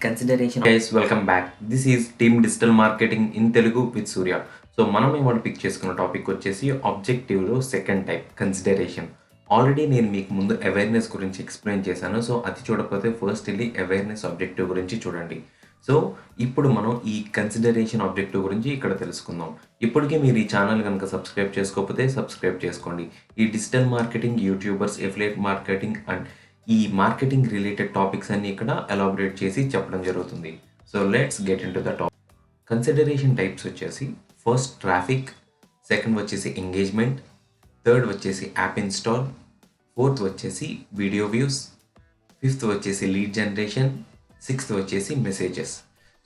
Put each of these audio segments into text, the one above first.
consideration. Guys, welcome back. This is Team Digital Marketing in Telugu with Surya. So మనం ఇవాళ pick చేసుకున్న topic వచ్చేసి ఆబ్జెక్టివ్లో second type consideration. Already నేను మీకు ముందు అవేర్నెస్ గురించి ఎక్స్ప్లెయిన్ చేశాను. సో అది చూడకపోతే ఫస్ట్ వెళ్ళి అవేర్నెస్ ఆబ్జెక్టివ్ గురించి చూడండి. సో ఇప్పుడు మనం ఈ కన్సిడరేషన్ ఆబ్జెక్టివ్ గురించి ఇక్కడ తెలుసుకుందాం. ఇప్పటికే మీరు ఈ ఛానల్ కనుక సబ్స్క్రైబ్ చేసుకోకపోతే సబ్స్క్రైబ్ చేసుకోండి. ఈ digital marketing, YouTubers, affiliate marketing and ఈ మార్కెటింగ్ రిలేటెడ్ టాపిక్స్ అన్ని ఇక్కడ ఎలాబరేట్ చేసి చెప్పడం జరుగుతుంది. So let's get in to the topic. Consideration types వచ్చేసి ఫస్ట్ ట్రాఫిక్, సెకండ్ వచ్చేసి ఎంగేజ్మెంట్, థర్డ్ వచ్చేసి యాప్ ఇన్స్టాల్, ఫోర్త్ వచ్చేసి వీడియో వ్యూస్, ఫిఫ్త్ వచ్చేసి లీడ్ జనరేషన్, సిక్స్త్ వచ్చేసి మెసేజెస్.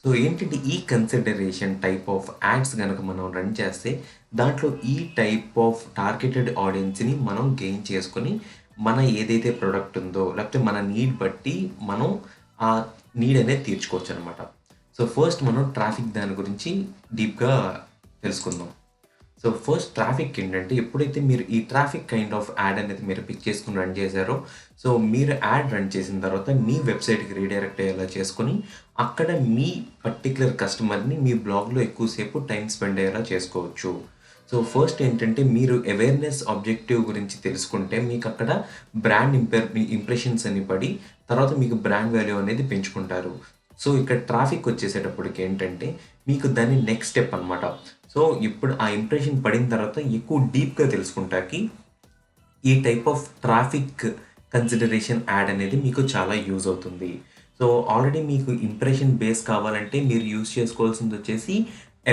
సో ఏంటంటే ఈ కన్సిడరేషన్ టైప్ ఆఫ్ యాడ్స్ కనుక మనం రన్ చేస్తే దాంట్లో ఈ టైప్ ఆఫ్ టార్గెటెడ్ ఆడియన్స్ని మనం గెయిన్ చేసుకొని మన ఏదైతే ప్రోడక్ట్ ఉందో లేకపోతే మన నీడ్ బట్టి మనం ఆ నీడ్ అనేది తీర్చుకోవచ్చు అనమాట. సో ఫస్ట్ మనం ట్రాఫిక్ దాని గురించి డీప్గా తెలుసుకుందాం. సో ఫస్ట్ ట్రాఫిక్ ఏంటంటే ఎప్పుడైతే మీరు ఈ ట్రాఫిక్ కైండ్ ఆఫ్ యాడ్ అనేది మీరు పిక్ చేసుకుని రన్ చేశారో, సో మీరు యాడ్ రన్ చేసిన తర్వాత మీ వెబ్సైట్కి రీడైరెక్ట్ అయ్యేలా చేసుకొని అక్కడ మీ పర్టికులర్ కస్టమర్ని మీ బ్లాగ్లో ఎక్కువసేపు టైం స్పెండ్ అయ్యేలా చేసుకోవచ్చు. సో ఫస్ట్ ఏంటంటే మీరు అవేర్నెస్ ఆబ్జెక్టివ్ గురించి తెలుసుకుంటే మీకు అక్కడ బ్రాండ్ ఇంప్రెషన్స్ అని పడి తర్వాత మీకు బ్రాండ్ వాల్యూ అనేది పెంచుకుంటారు. సో ఇక్కడ ట్రాఫిక్ వచ్చేసేటప్పటికి ఏంటంటే మీకు దాని నెక్స్ట్ స్టెప్ అనమాట. సో ఇప్పుడు ఆ ఇంప్రెషన్ పడిన తర్వాత ఎక్కువ డీప్గా తెలుసుకుంటాకి ఈ type of traffic consideration add అనేది మీకు చాలా యూజ్ అవుతుంది. సో ఆల్రెడీ మీకు ఇంప్రెషన్ బేస్ కావాలంటే మీరు యూజ్ చేసుకోవాల్సింది వచ్చేసి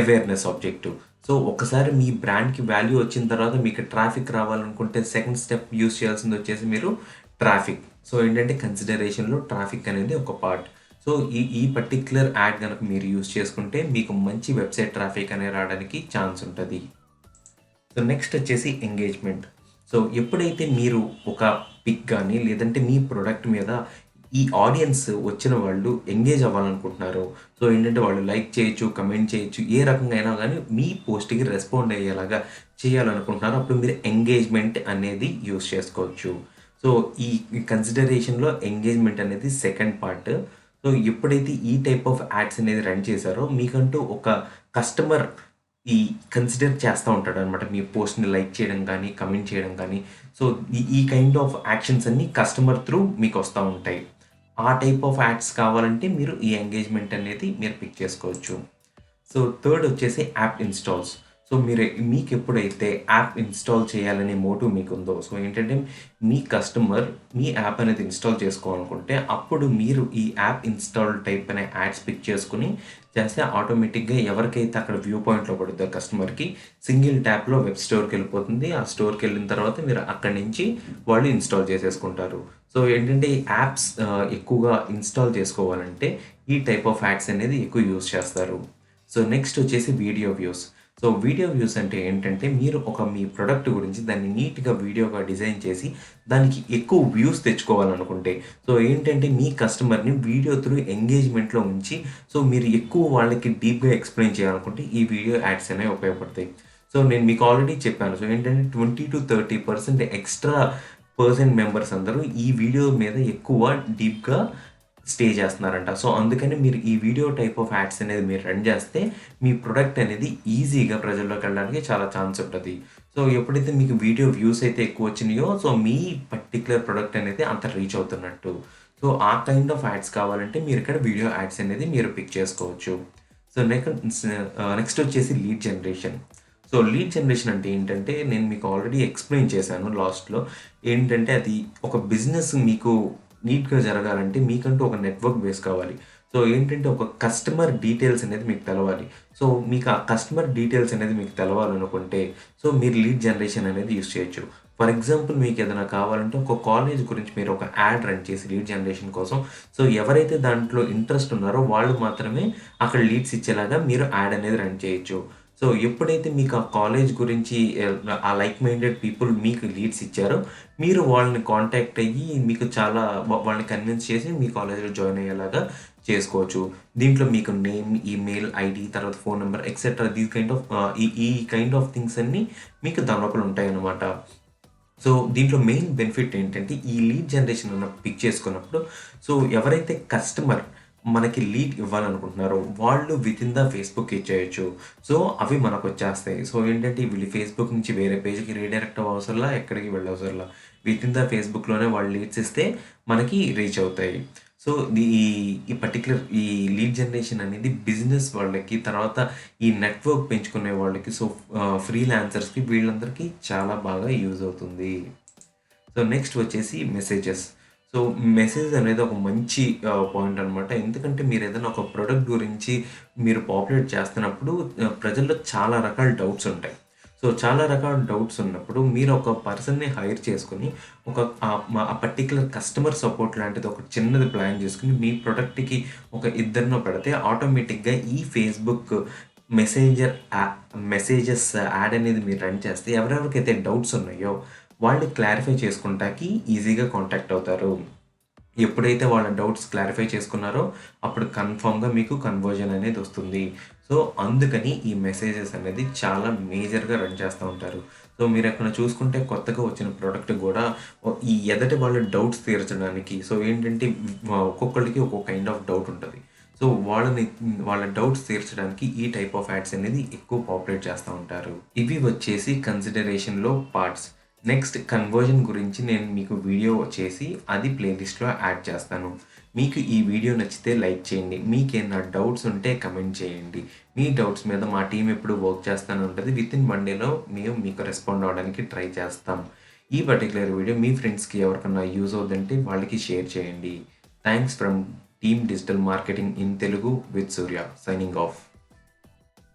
అవేర్నెస్ ఆబ్జెక్టివ్. సో ఒకసారి మీ బ్రాండ్కి వాల్యూ వచ్చిన తర్వాత మీకు ట్రాఫిక్ రావాలనుకుంటే సెకండ్ స్టెప్ యూజ్ చేయాల్సింది వచ్చేసి మీరు ట్రాఫిక్. సో ఏంటంటే కన్సిడరేషన్లో ట్రాఫిక్ అనేది ఒక పార్ట్. సో ఈ పర్టిక్యులర్ యాడ్ కనుక మీరు యూజ్ చేసుకుంటే మీకు మంచి వెబ్సైట్ ట్రాఫిక్ అనేది రావడానికి ఛాన్స్ ఉంటుంది. సో నెక్స్ట్ వచ్చేసి ఎంగేజ్మెంట్. సో ఎప్పుడైతే మీరు ఒక పిక్ కానీ లేదంటే మీ ప్రోడక్ట్ మీద ఈ ఆడియన్స్ వచ్చిన వాళ్ళు ఎంగేజ్ అవ్వాలనుకుంటున్నారు, సో ఏంటంటే వాళ్ళు లైక్ చేయొచ్చు, కమెంట్ చేయొచ్చు, ఏ రకంగా అయినా కానీ మీ పోస్ట్కి రెస్పాండ్ అయ్యేలాగా చేయాలనుకుంటున్నారు, అప్పుడు మీరు ఎంగేజ్మెంట్ అనేది యూస్ చేసుకోవచ్చు. సో ఈ కన్సిడరేషన్లో ఎంగేజ్మెంట్ అనేది సెకండ్ పార్ట్. సో ఎప్పుడైతే ఈ టైప్ ఆఫ్ యాడ్స్ అనేది రన్ చేశారో మీకంటూ ఒక కస్టమర్ ఈ కన్సిడర్ చేస్తూ ఉంటాడు అనమాట. మీ పోస్ట్ని లైక్ చేయడం కానీ కమెంట్ చేయడం కానీ, సో ఈ కైండ్ ఆఫ్ యాక్షన్స్ అన్నీ కస్టమర్ త్రూ మీకు వస్తూ ఉంటాయి. ఆ టైప్ ఆఫ్ యాడ్స్ కావాలంటే మీరు ఈ ఎంగేజ్మెంట్ అనేది మీరు పిక్ చేసుకోవచ్చు. సో థర్డ్ వచ్చేసి యాప్ ఇన్స్టాల్స్. సో మీకు ఎప్పుడైతే యాప్ ఇన్స్టాల్ చేయాలనే మోటివ్ మీకు ఉందో, సో ఏంటంటే మీ కస్టమర్ మీ యాప్ అనేది ఇన్స్టాల్ చేసుకోవాలనుకుంటే అప్పుడు మీరు ఈ యాప్ ఇన్స్టాల్ టైప్ అనే యాడ్స్ పిక్ చేసుకుని చేస్తే ఆటోమేటిక్గా ఎవరికైతే అక్కడ వ్యూ పాయింట్లో పడుతుందో కస్టమర్కి సింగిల్ ట్యాప్లో వెబ్ స్టోర్కి వెళ్ళిపోతుంది. ఆ స్టోర్కి వెళ్ళిన తర్వాత మీరు అక్కడి నుంచి వాళ్ళు ఇన్స్టాల్ చేసేసుకుంటారు. సో ఏంటంటే ఈ యాప్స్ ఎక్కువగా ఇన్స్టాల్ చేసుకోవాలంటే ఈ టైప్ ఆఫ్ యాడ్స్ అనేది ఎక్కువ యూజ్ చేస్తారు. సో నెక్స్ట్ వచ్చేసి video views. So video views అంటే ఏంటంటే మీరు మీ ప్రోడక్ట్ గురించి దాన్ని నీట్గా వీడియోగా డిజైన్ చేసి దానికి ఎక్కువ వ్యూస్ తెచ్చుకోవాలనుకుంటే, సో ఏంటంటే మీ కస్టమర్ని వీడియో త్రూ ఎంగేజ్మెంట్లో ఉంచి సో మీరు ఎక్కువ వాళ్ళకి డీప్గా ఎక్స్ప్లెయిన్ చేయాలనుకుంటే ఈ వీడియో యాడ్స్ అనేవి ఉపయోగపడతాయి. సో నేను మీకు ఆల్రెడీ చెప్పాను. సో ఏంటంటే 20-30% ఎక్స్ట్రా మెంబర్స్ అందరూ ఈ వీడియో మీద ఎక్కువ డీప్గా స్టే చేస్తున్నారంట. సో అందుకని మీరు ఈ వీడియో టైప్ ఆఫ్ యాడ్స్ అనేది మీరు రన్ చేస్తే మీ ప్రొడక్ట్ అనేది ఈజీగా ప్రజల్లోకి వెళ్ళడానికి చాలా ఛాన్స్ ఉంటుంది. సో ఎప్పుడైతే మీకు వీడియో వ్యూస్ అయితే ఎక్కువ వచ్చినాయో సో మీ పర్టికులర్ ప్రొడక్ట్ అనేది అంత రీచ్ అవుతున్నట్టు. సో ఆ కైండ్ ఆఫ్ యాడ్స్ కావాలంటే మీరు ఇక్కడ వీడియో యాడ్స్ అనేది మీరు పిక్ చేసుకోవచ్చు. సో నెక్స్ట్ వచ్చేసి lead generation. So lead generation అంటే ఏంటంటే నేను మీకు ఆల్రెడీ ఎక్స్ప్లెయిన్ చేశాను లాస్ట్లో. ఏంటంటే అది ఒక బిజినెస్ మీకు నీట్గా జరగాలంటే మీకంటూ ఒక నెట్వర్క్ బేస్ కావాలి. సో ఏంటంటే ఒక కస్టమర్ డీటెయిల్స్ అనేది మీకు తెలవాలి. సో మీకు ఆ కస్టమర్ డీటెయిల్స్ అనేది మీకు తెలవాలనుకుంటే సో మీరు లీడ్ జనరేషన్ అనేది యూస్ చేయొచ్చు. ఫర్ ఎగ్జాంపుల్ మీకు ఏదైనా కావాలంటే ఒక కాలేజ్ గురించి మీరు ఒక యాడ్ రన్ చేసి లీడ్ జనరేషన్ కోసం, సో ఎవరైతే దాంట్లో ఇంట్రెస్ట్ ఉన్నారో వాళ్ళు మాత్రమే అక్కడ లీడ్స్ ఇచ్చేలాగా మీరు యాడ్ అనేది రన్ చేయొచ్చు. సో ఎప్పుడైతే మీకు ఆ కాలేజ్ గురించి ఆ లైక్ మైండెడ్ పీపుల్ మీకు లీడ్స్ ఇచ్చారో మీరు వాళ్ళని కాంటాక్ట్ అయ్యి మీకు చాలా వాళ్ళని కన్విన్స్ చేసి మీ కాలేజ్లో జాయిన్ అయ్యేలాగా చేసుకోవచ్చు. దీంట్లో మీకు నేమ్, ఈమెయిల్ ఐడి, తర్వాత ఫోన్ నెంబర్ ఎక్సెట్రా ఈ కైండ్ ఆఫ్ థింగ్స్ అన్నీ మీకు దాని లోపల ఉంటాయన్నమాట. సో దీంట్లో మెయిన్ బెనిఫిట్ ఏంటంటే ఈ లీడ్ జనరేషన్ పిక్ చేసుకున్నప్పుడు సో ఎవరైతే కస్టమర్ మనకి లీడ్ ఇవ్వాలనుకుంటున్నారో వాళ్ళు వితిన్ ద ఫేస్బుక్ ఇచ్చేయచ్చు. సో అవి మనకు వచ్చేస్తాయి. సో ఏంటంటే వీళ్ళు ఫేస్బుక్ నుంచి వేరే పేజ్కి రీడైరెక్ట్ అవ్వవసరంలా, ఎక్కడికి వెళ్ళవసరంలా, వితిన్ ద ఫేస్బుక్లోనే వాళ్ళు లీడ్స్ ఇస్తే మనకి రీచ్ అవుతాయి. సో ఈ ఈ పర్టికులర్ ఈ లీడ్ జనరేషన్ అనేది బిజినెస్ వాళ్ళకి, తర్వాత ఈ నెట్వర్క్ పెంచుకునే వాళ్ళకి, సో ఫ్రీలాన్సర్స్కి, వీళ్ళందరికీ చాలా బాగా యూజ్ అవుతుంది. సో నెక్స్ట్ వచ్చేసి మెసేజెస్. సో మెసేజ్ అనేది ఒక మంచి పాయింట్ అనమాట. ఎందుకంటే మీరు ఏదైనా ఒక ప్రోడక్ట్ గురించి మీరు పాపులేట్ చేస్తున్నప్పుడు ప్రజల్లో చాలా రకాల డౌట్స్ ఉంటాయి. సో చాలా రకాల డౌట్స్ ఉన్నప్పుడు మీరు ఒక పర్సన్‌ని హైర్ చేసుకొని ఒక ఆ పర్టిక్యులర్ కస్టమర్ సపోర్ట్ లాంటిది ఒక చిన్నది ప్లాన్ చేసుకొని మీ ప్రొడక్ట్‌కి ఒక ఇద్దరినో పెడితే ఆటోమేటిక్‌గా ఈ ఫేస్‌బుక్ మెసేజెస్ యాడ్ అనేది మీరు రన్ చేస్తే ఎవరెవరికైతే డౌట్స్ ఉన్నాయో వాళ్ళు క్లారిఫై చేసుకుంటాకి ఈజీగా కాంటాక్ట్ అవుతారు. ఎప్పుడైతే వాళ్ళ డౌట్స్ క్లారిఫై చేసుకున్నారో అప్పుడు కన్ఫర్మ్‌గా మీకు కన్వర్జన్ అనేది వస్తుంది. సో అందుకని ఈ మెసేజెస్ అనేది చాలా మేజర్‌గా రన్ చేస్తూ ఉంటారు. సో మీరెక్కడ చూసుకుంటే కొత్తగా వచ్చిన ప్రోడక్ట్ గూడా ఈ ఎదటి వాళ్ళ డౌట్స్ తీర్చడానికి, సో ఏంటంటే ఒక్కొక్కళ్ళకి ఒక్కొక్క కైండ్ ఆఫ్ డౌట్ ఉంటది. సో వాళ్ళ డౌట్స్ తీర్చడానికి ఈ టైప్ ఆఫ్ యాడ్స్ అనేది ఎక్కువ పాపులేట్ చేస్తూ ఉంటారు. ఇవి వచ్చేసి కన్సిడరేషన్‌లో పార్ట్స్. నెక్స్ట్ కన్వర్జన్ గురించి నేను మీకు వీడియో చేసి అది ప్లేలిస్ట్‌లో యాడ్ చేస్తాను. మీకు ఈ వీడియో నచ్చితే లైక్ చేయండి. మీకేమైనా డౌట్స్ ఉంటే కమెంట్ చేయండి. మీ డౌట్స్ మీద మా టీమ్ ఎప్పుడు వర్క్ చేస్తూనే ఉంటది. వితిన్ 1 డేలో మేము మీకు రెస్పాండ్ అవ్వడానికి ట్రై చేస్తాం. ఈ పర్టిక్యులర్ వీడియో మీ ఫ్రెండ్స్‌కి ఎవరికన్నా యూజ్ అవుద్దంటే వాళ్ళకి షేర్ చేయండి. Thanks from team digital marketing in Telugu with Surya. Signing off.